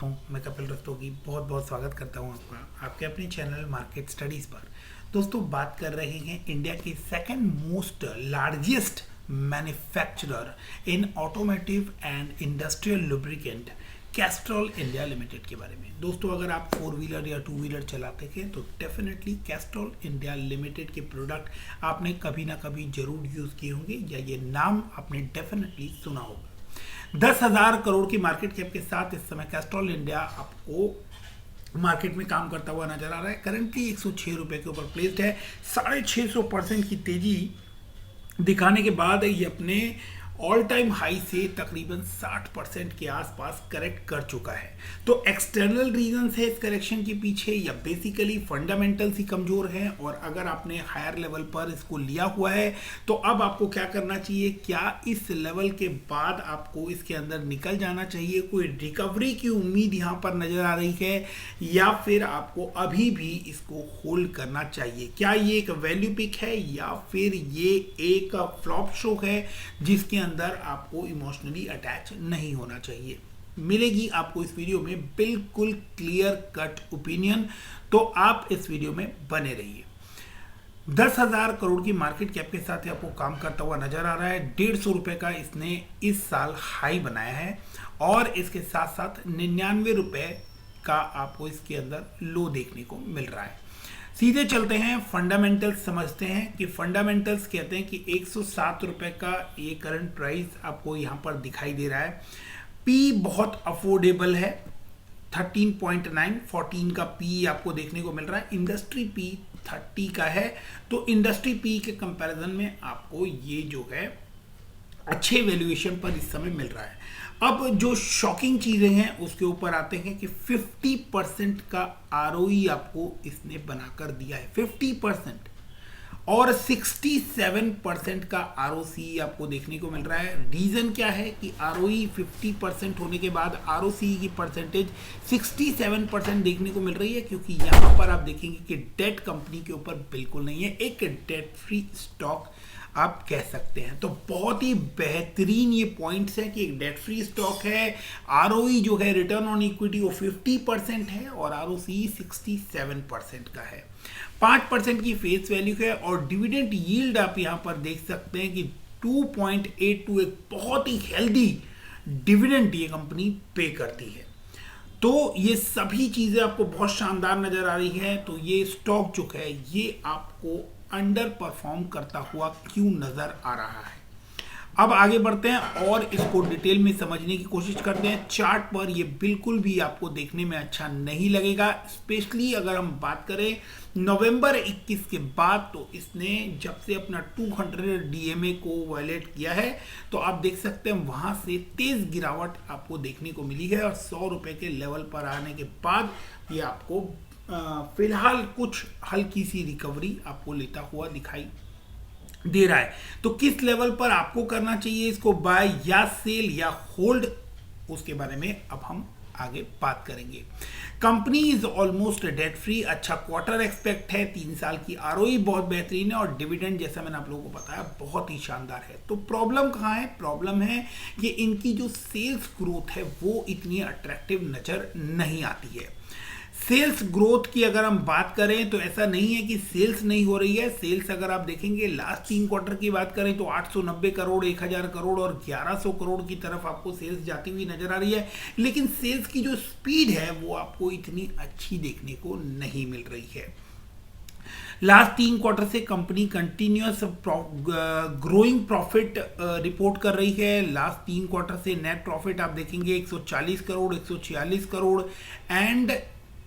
दोस्तों, मैं कपिल रस्तोगी बहुत बहुत स्वागत करता हूं आपका आपके अपने चैनल मार्केट स्टडीज़ पर। दोस्तों, बात कर रहे हैं इंडिया के second most largest manufacturer in automotive and industrial lubricant Castrol India limited के बारे में। दोस्तों, अगर आप 4 व्हीलर या 2 व्हीलर चलाते हैं तो डेफिनेटली कैस्ट्रॉल इंडिया लिमिटेड के प्रोडक्ट आपने कभी ना कभी जरूर यूज़ किए होंगे या ये नाम आपने डेफिनेटली सुना होगा। 10,000 करोड़ की मार्केट कैप के साथ इस समय कैस्ट्रॉल इंडिया आपको मार्केट में काम करता हुआ नजर आ रहा है। करंटली 106 रुपए के ऊपर प्लेस्ड है। 650% की तेजी दिखाने के बाद ये अपने ऑल टाइम हाई से तकरीबन 60% के आसपास करेक्ट कर चुका है। तो एक्सटर्नल रीजंस है इस करेक्शन के पीछे या बेसिकली फंडामेंटल्स ही कमजोर हैं। और अगर आपने हायर लेवल पर इसको लिया हुआ है तो अब आपको क्या करना चाहिए? क्या इस लेवल के बाद आपको इसके अंदर निकल जाना चाहिए? कोई रिकवरी की उम्मीद यहाँ पर नजर आ रही है या फिर आपको अभी भी इसको होल्ड करना चाहिए? क्या ये एक वैल्यू पिक है या फिर ये एक फ्लॉप शो है जिसके अंदर आपको इमोशनली अटैच नहीं होना चाहिए? मिलेगी आपको इस वीडियो में बिल्कुल क्लियर कट ओपिनियन, तो आप इस वीडियो में बने रहिए। 10,000 करोड़ की मार्केट कैप के साथ आपको काम करता हुआ नजर आ रहा है। 150 रुपए का इसने इस साल हाई बनाया है और इसके साथ साथ 99 रुपए का आपको इसके अंदर लो देखने को मिल रहा है। सीधे चलते हैं, फंडामेंटल्स समझते हैं कि फंडामेंटल्स कहते हैं कि 107 रुपए का ये करंट प्राइस आपको यहाँ पर दिखाई दे रहा है। पी बहुत अफोर्डेबल है, 13.9, 14 का पी आपको देखने को मिल रहा है। इंडस्ट्री पी 30 का है, तो इंडस्ट्री पी के कंपैरिजन में आपको ये जो है अच्छे वैल्यूएशन पर इस समय मिल रहा है। अब जो शॉकिंग चीजें हैं उसके ऊपर आते हैं कि 50% का आरओई आपको इसने बनाकर दिया है, 50%, और 67% का आरओसी आपको देखने को मिल रहा है। रीजन क्या है कि आरओई 50% होने के बाद आरओसी की परसेंटेज 67% देखने को मिल रही है, क्योंकि यहां पर आप देखेंगे कि डेट कंपनी के ऊपर बिल्कुल नहीं है, एक डेट फ्री स्टॉक आप कह सकते हैं। तो बहुत ही बेहतरीन ये पॉइंट्स है कि एक डेट फ्री स्टॉक है, आरओई जो है रिटर्न ऑन इक्विटी वो 50% है और आरओसी 67% का है। 5% की फेस वैल्यू है और डिविडेंड यील्ड आप यहां पर देख सकते हैं कि 2.82, एक बहुत ही हेल्दी डिविडेंड ये कंपनी पे करती है। तो ये सभी चीजें आपको बहुत शानदार नजर आ रही है। तो ये स्टॉक जो है ये आपको अंडर परफॉर्म करता हुआ क्यों नजर आ रहा है? अब आगे बढ़ते हैं और इसको डिटेल में समझने की कोशिश करते हैं। चार्ट पर ये बिल्कुल भी आपको देखने में अच्छा नहीं लगेगा, स्पेशली अगर हम बात करें नवंबर 21 के बाद। तो इसने जब से अपना 200 डीएमए को वायलेट किया है तो आप देख सकते हैं वहां से तेज गिरावट आपको देखने को मिली है और 100 रुपए के लेवल पर आने के बाद ये आपको फिलहाल कुछ हल्की सी रिकवरी आपको लेता हुआ दिखाई दे रहा है। तो किस लेवल पर आपको करना चाहिए इसको, बाय या सेल या होल्ड, उसके बारे में अब हम आगे बात करेंगे। Company is almost debt free, अच्छा क्वार्टर एक्सपेक्ट है, 3 साल की आरओई बहुत बेहतरीन है और डिविडेंड जैसा मैंने आप लोगों को बताया बहुत ही शानदार है। तो प्रॉब्लम कहाँ है? प्रॉब्लम है कि इनकी जो सेल्स ग्रोथ है वो इतनी अट्रैक्टिव नजर नहीं आती है। सेल्स ग्रोथ की अगर हम बात करें तो ऐसा नहीं है कि सेल्स नहीं हो रही है। सेल्स अगर आप देखेंगे लास्ट 3 क्वार्टर की बात करें तो 890 करोड़, 1000 करोड़ और 1100 करोड़ की तरफ आपको सेल्स जाती हुई नजर आ रही है, लेकिन सेल्स की जो स्पीड है वो आपको इतनी अच्छी देखने को नहीं मिल रही है। लास्ट 3 क्वार्टर से company continuous growing profit report कर रही है। लास्ट 3 क्वार्टर से नेट प्रॉफिट आप देखेंगे 140 करोड़, 146 करोड़ एंड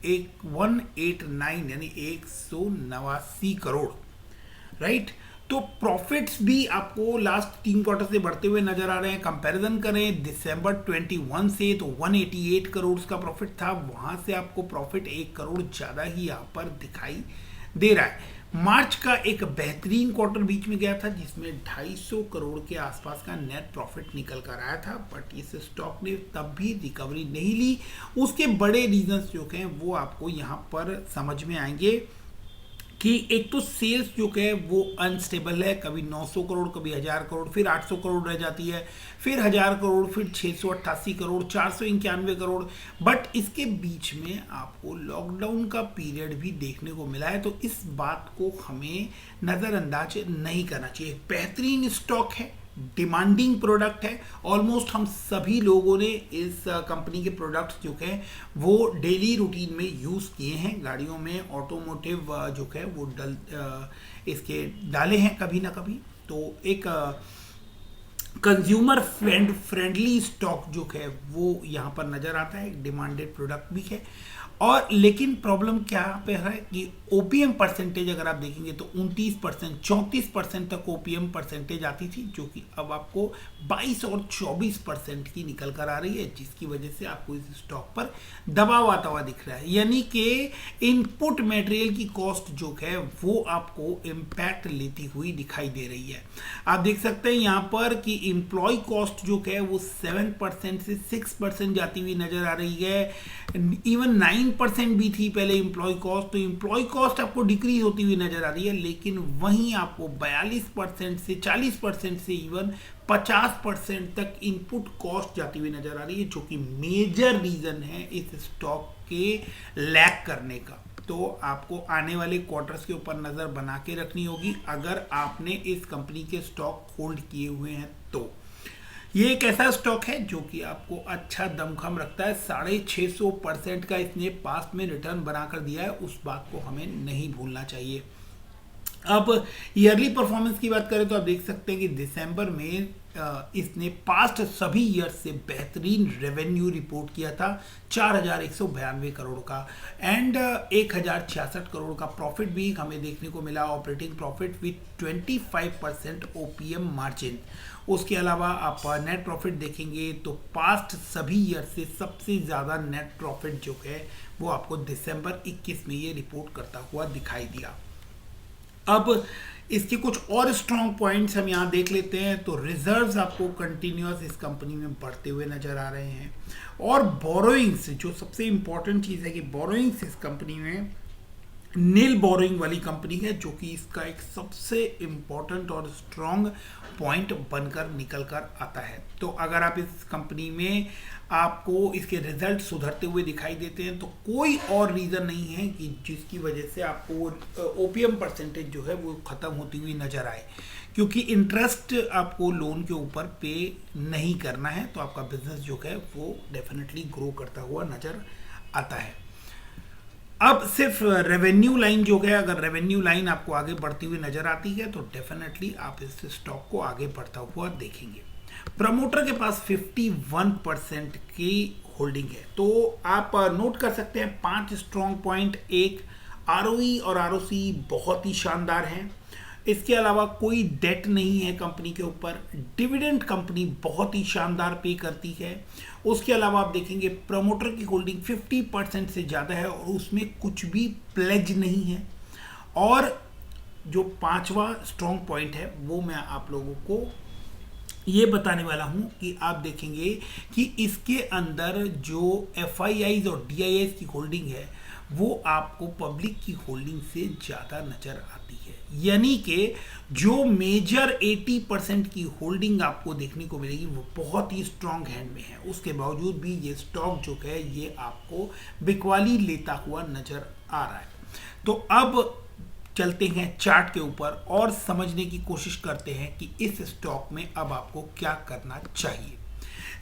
189 यानी 189 करोड़, राइट। तो प्रॉफिट्स भी आपको लास्ट 3 क्वार्टर से बढ़ते हुए नजर आ रहे हैं। कंपैरिजन करें दिसंबर 21 से तो 188 करोड़ का प्रॉफिट था, वहां से आपको प्रॉफिट 1 करोड़ ज्यादा ही यहां पर दिखाई दे रहा है। मार्च का एक बेहतरीन क्वार्टर बीच में गया था जिसमें 250 करोड़ के आसपास का नेट प्रॉफिट निकल कर आया था, बट इस स्टॉक ने तब भी रिकवरी नहीं ली। उसके बड़े रीजंस जो हैं वो आपको यहाँ पर समझ में आएंगे कि एक तो सेल्स जो है वो अनस्टेबल है, कभी 900 करोड़, कभी 1000 करोड़, फिर 800 करोड़ रह जाती है, फिर 1000 करोड़, फिर 688 करोड़, 491 करोड़। बट इसके बीच में आपको लॉकडाउन का पीरियड भी देखने को मिला है, तो इस बात को हमें नज़रअंदाज नहीं करना चाहिए। बेहतरीन स्टॉक है, डिमांडिंग प्रोडक्ट है, ऑलमोस्ट हम सभी लोगों ने इस कंपनी के प्रोडक्ट्स जो है वो डेली रूटीन में यूज़ किए हैं, गाड़ियों में ऑटोमोटिव जो है वो इसके डाले हैं कभी ना कभी। तो एक कंज्यूमर फ्रेंडली स्टॉक जो है वो यहाँ पर नज़र आता है, डिमांडेड प्रोडक्ट भी है। और लेकिन प्रॉब्लम क्या पे है कि ओपीएम परसेंटेज अगर आप देखेंगे तो 29%, 34% तक ओपीएम परसेंटेज आती थी, जो कि अब आपको 22 और 24% की निकल कर आ रही है, जिसकी वजह से आपको इस स्टॉक पर दबाव आता हुआ दिख रहा है। यानी कि इनपुट मटेरियल की कॉस्ट जो है वो आपको इम्पैक्ट लेती हुई दिखाई दे रही है। आप देख सकते हैं यहाँ पर कि एम्प्लॉय कॉस्ट जो है वो 7% से 6% जाती हुई नजर आ रही है। इवन 9% भी थी पहले एम्प्लॉय कॉस्ट, तो एम्प्लॉय कॉस्ट आपको डिक्रीज होती हुई नजर आ रही है, लेकिन वहीं आपको 42% से 40% से इवन 50% तक इनपुट कॉस्ट जाती हुई नजर आ रही है, जो कि मेजर रीजन है इस स्टॉक के लैग करने का। तो आपको आने वाले क्वार्टर्स के ऊपर नजर बना के रखनी होगी अगर आपने इस कंपनी के स्टॉक होल्ड किए हुए हैं। तो ये एक ऐसा स्टॉक है जो कि आपको अच्छा दमखम रखता है, 650% का इसने पास्ट में रिटर्न बनाकर दिया है, उस बात को हमें नहीं भूलना चाहिए। अब ईयरली परफॉर्मेंस की बात करें तो आप देख सकते हैं कि दिसंबर में इसने पास्ट सभी ईयर से बेहतरीन रेवेन्यू रिपोर्ट किया था, 4192 करोड़ का, एंड 1066 करोड़ का प्रॉफिट भी हमें देखने को मिला, operating profit with 25% OPM margin. उसके अलावा आप नेट प्रॉफिट देखेंगे तो पास्ट सभी ईयर से सबसे ज़्यादा नेट प्रॉफिट जो है वो आपको दिसंबर 21 में ये रिपोर्ट करता हुआ दिखाई दिया। अब इसके कुछ और स्ट्रॉन्ग पॉइंट्स हम यहाँ देख लेते हैं। तो रिजर्व्स आपको कंटिन्यूअस इस कंपनी में बढ़ते हुए नजर आ रहे हैं, और बोरोइंग्स जो सबसे इंपॉर्टेंट चीज़ है कि बोरोइंग्स इस कंपनी में नील बोरोइंग वाली कंपनी है, जो कि इसका एक सबसे इंपॉर्टेंट और स्ट्रॉन्ग पॉइंट बनकर निकल कर आता है। तो अगर आप इस कंपनी में आपको इसके रिजल्ट सुधरते हुए दिखाई देते हैं तो कोई और रीज़न नहीं है कि जिसकी वजह से आपको ओपीएम परसेंटेज जो है वो ख़त्म होती हुई नज़र आए, क्योंकि इंटरेस्ट आपको लोन के ऊपर पे नहीं करना है, तो आपका बिजनेस जो है वो डेफिनेटली ग्रो करता हुआ नज़र आता है। अब सिर्फ रेवेन्यू लाइन जो है, अगर रेवेन्यू लाइन आपको आगे बढ़ती हुई नजर आती है तो डेफिनेटली आप इस स्टॉक को आगे बढ़ता हुआ देखेंगे। प्रमोटर के पास 51% की होल्डिंग है, तो आप नोट कर सकते हैं 5 स्ट्रॉन्ग पॉइंट। एक, आरओई और आरओसी बहुत ही शानदार हैं। इसके अलावा कोई डेट नहीं है कंपनी के ऊपर, डिविडेंड कंपनी बहुत ही शानदार पे करती है। उसके अलावा आप देखेंगे प्रमोटर की होल्डिंग 50% से ज़्यादा है और उसमें कुछ भी प्लेज नहीं है। और जो 5वां स्ट्रॉन्ग पॉइंट है वो मैं आप लोगों को ये बताने वाला हूं कि आप देखेंगे कि इसके अंदर जो एफआईआईज और डीआईआईज की होल्डिंग है वो आपको पब्लिक की होल्डिंग से ज़्यादा नज़र आती है। यानी कि जो मेजर 80% की होल्डिंग आपको देखने को मिलेगी वो बहुत ही स्ट्रॉन्ग हैंड में है। उसके बावजूद भी ये स्टॉक जो है ये आपको बिकवाली लेता हुआ नज़र आ रहा है। तो अब चलते हैं चार्ट के ऊपर और समझने की कोशिश करते हैं कि इस स्टॉक में अब आपको क्या करना चाहिए।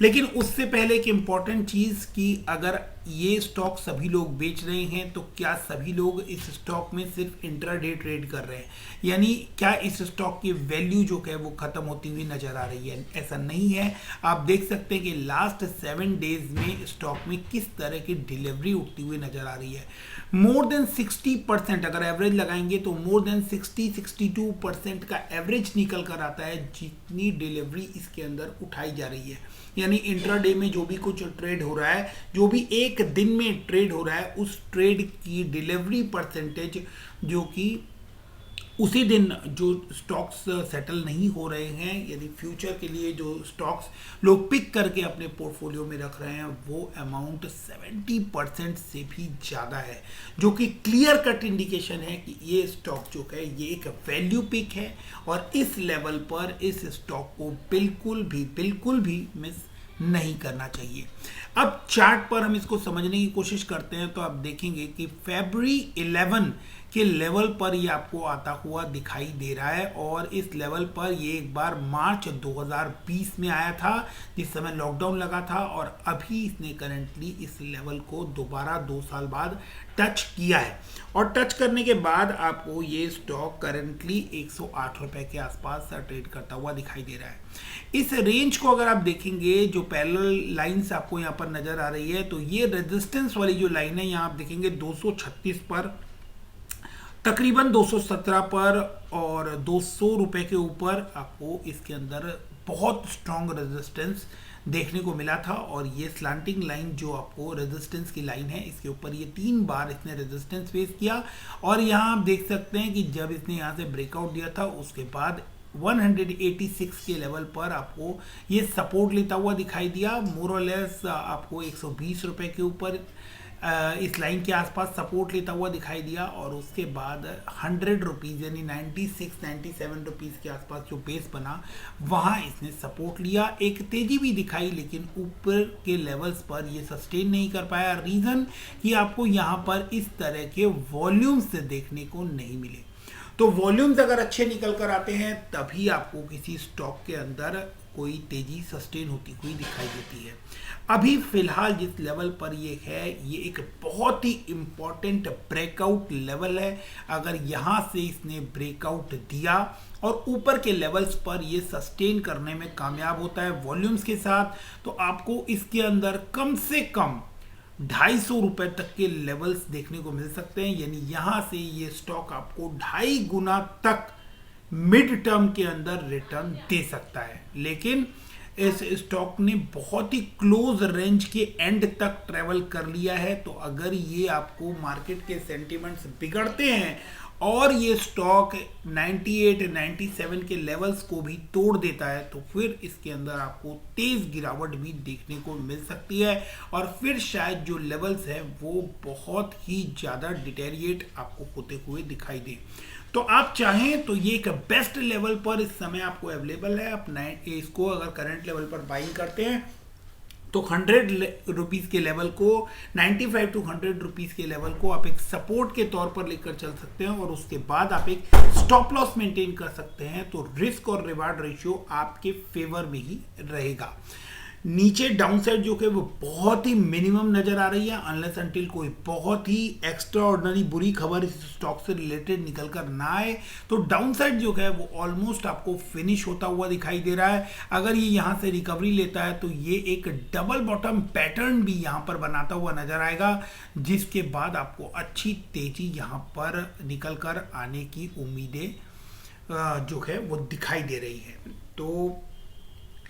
लेकिन उससे पहले एक इम्पॉर्टेंट चीज़ कि अगर ये स्टॉक सभी लोग बेच रहे हैं तो क्या सभी लोग इस स्टॉक में सिर्फ इंट्राडे ट्रेड कर रहे हैं, यानी क्या इस स्टॉक की वैल्यू जो है वो ख़त्म होती हुई नज़र आ रही है? ऐसा नहीं है। आप देख सकते हैं कि लास्ट 7 डेज में स्टॉक में किस तरह की डिलीवरी उठती हुई नज़र आ रही है। मोर देन 60%, अगर एवरेज लगाएंगे तो मोर देन 60-62% का एवरेज निकल कर आता है जितनी डिलीवरी इसके अंदर उठाई जा रही है। यानी इंट्राडे में जो भी कुछ ट्रेड हो रहा है, जो भी एक दिन में ट्रेड हो रहा है, उस ट्रेड की डिलीवरी परसेंटेज जो कि उसी दिन जो स्टॉक्स सेटल नहीं हो रहे हैं, यानी फ्यूचर के लिए जो स्टॉक्स लोग पिक करके अपने पोर्टफोलियो में रख रहे हैं, वो अमाउंट 70% से भी ज़्यादा है, जो कि क्लियर कट इंडिकेशन है कि ये स्टॉक जो है ये एक वैल्यू पिक है और इस लेवल पर इस स्टॉक को बिल्कुल भी मिस नहीं करना चाहिए। अब चार्ट पर हम इसको समझने की कोशिश करते हैं तो आप देखेंगे कि फरवरी 11 के लेवल पर ये आपको आता हुआ दिखाई दे रहा है और इस लेवल पर ये एक बार मार्च 2020 में आया था जिस समय लॉकडाउन लगा था और अभी इसने करंटली इस लेवल को दोबारा 2 साल बाद टच किया है और टच करने के बाद आपको ये स्टॉक करंटली 108 रुपए के आसपास ट्रेड करता हुआ दिखाई दे रहा है। इस रेंज को अगर आप देखेंगे, जो पैरेलल लाइंस आपको यहाँ पर नजर आ रही है, तो ये रेजिस्टेंस वाली जो लाइन है यहाँ आप देखेंगे 236 पर, तकरीबन 217 पर और 200 रुपए के ऊपर आपको इसके अंदर बहुत स्ट्रॉन्ग रेजिस्टेंस देखने को मिला था और ये स्लांटिंग लाइन जो आपको रेजिस्टेंस की लाइन है, इसके ऊपर ये 3 बार इसने रेजिस्टेंस फेस किया और यहाँ आप देख सकते हैं कि जब इसने यहाँ से ब्रेकआउट दिया था उसके बाद 186 के लेवल पर आपको ये सपोर्ट लेता हुआ दिखाई दिया। मोर और लेस आपको 120 रुपए के ऊपर इस लाइन के आसपास सपोर्ट लेता हुआ दिखाई दिया और उसके बाद 100 रुपीज़ यानी 96-97 रुपीज़ के आसपास जो बेस बना वहाँ इसने सपोर्ट लिया। एक तेजी भी दिखाई लेकिन ऊपर के लेवल्स पर ये सस्टेन नहीं कर पाया। रीज़न कि आपको यहाँ पर इस तरह के वॉल्यूम्स देखने को नहीं मिले। तो वॉल्यूम्स अगर अच्छे निकल कर आते हैं तभी आपको किसी स्टॉक के अंदर कोई तेजी सस्टेन होती हुई दिखाई देती है। अभी फिलहाल जिस लेवल पर ये है, ये एक बहुत ही इंपॉर्टेंट ब्रेकआउट लेवल है। अगर यहाँ से इसने ब्रेकआउट दिया और ऊपर के लेवल्स पर ये सस्टेन करने में कामयाब होता है वॉल्यूम्स के साथ, तो आपको इसके अंदर कम से कम 250 रुपए तक के लेवल्स देखने को मिल सकते हैं। यानी यहां से ये स्टॉक आपको 2.5 गुना तक मिड टर्म के अंदर रिटर्न दे सकता है। लेकिन इस स्टॉक ने बहुत ही क्लोज रेंज के एंड तक ट्रेवल कर लिया है, तो अगर ये आपको मार्केट के सेंटिमेंट्स बिगड़ते हैं और ये स्टॉक 98-97 के लेवल्स को भी तोड़ देता है तो फिर इसके अंदर आपको तेज गिरावट भी देखने को मिल सकती है और फिर शायद जो लेवल्स है वो बहुत ही ज़्यादा डिटेरिएट आपको होते हुए दिखाई दे। तो आप चाहें तो ये एक बेस्ट लेवल पर इस समय आपको अवेलेबल है। आप इसको अगर करंट लेवल पर बाइंग करते हैं तो 100 रुपीज़ के लेवल को, 95 to 100 रुपीज़ के लेवल को आप एक सपोर्ट के तौर पर लेकर चल सकते हैं और उसके बाद आप एक स्टॉप लॉस मेंटेन कर सकते हैं। तो रिस्क और रिवार्ड रेशियो आपके फेवर में ही रहेगा। नीचे डाउन साइड जो कि वो बहुत ही मिनिमम नजर आ रही है, अनलेस अंटिल कोई बहुत ही एक्स्ट्रा ऑर्डिनरी बुरी खबर इस स्टॉक से रिलेटेड निकल कर ना आए, तो डाउन साइड जो है वो ऑलमोस्ट आपको फिनिश होता हुआ दिखाई दे रहा है। अगर ये यहाँ से रिकवरी लेता है तो ये एक डबल बॉटम पैटर्न भी यहाँ पर बनाता हुआ नजर आएगा, जिसके बाद आपको अच्छी तेजी यहाँ पर निकल कर आने की उम्मीदें जो है वो दिखाई दे रही है। तो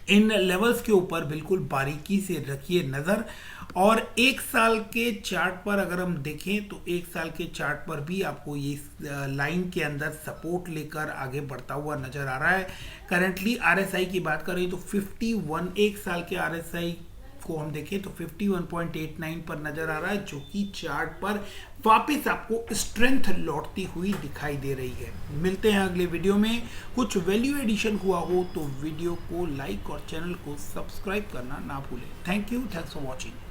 इन लेवल्स के ऊपर बिल्कुल बारीकी से रखिए नज़र। और 1 साल के चार्ट पर अगर हम देखें तो 1 साल के चार्ट पर भी आपको ये लाइन के अंदर सपोर्ट लेकर आगे बढ़ता हुआ नज़र आ रहा है। करंटली आरएसआई की बात करें तो 51, 1 साल के आरएसआई को हम देखें तो 51.89 पर नजर आ रहा है, जो कि चार्ट पर वापस आपको स्ट्रेंथ लौटती हुई दिखाई दे रही है। मिलते हैं अगले वीडियो में। कुछ वैल्यू एडिशन हुआ हो तो वीडियो को लाइक और चैनल को सब्सक्राइब करना ना भूलें। Thank you, thanks for watching.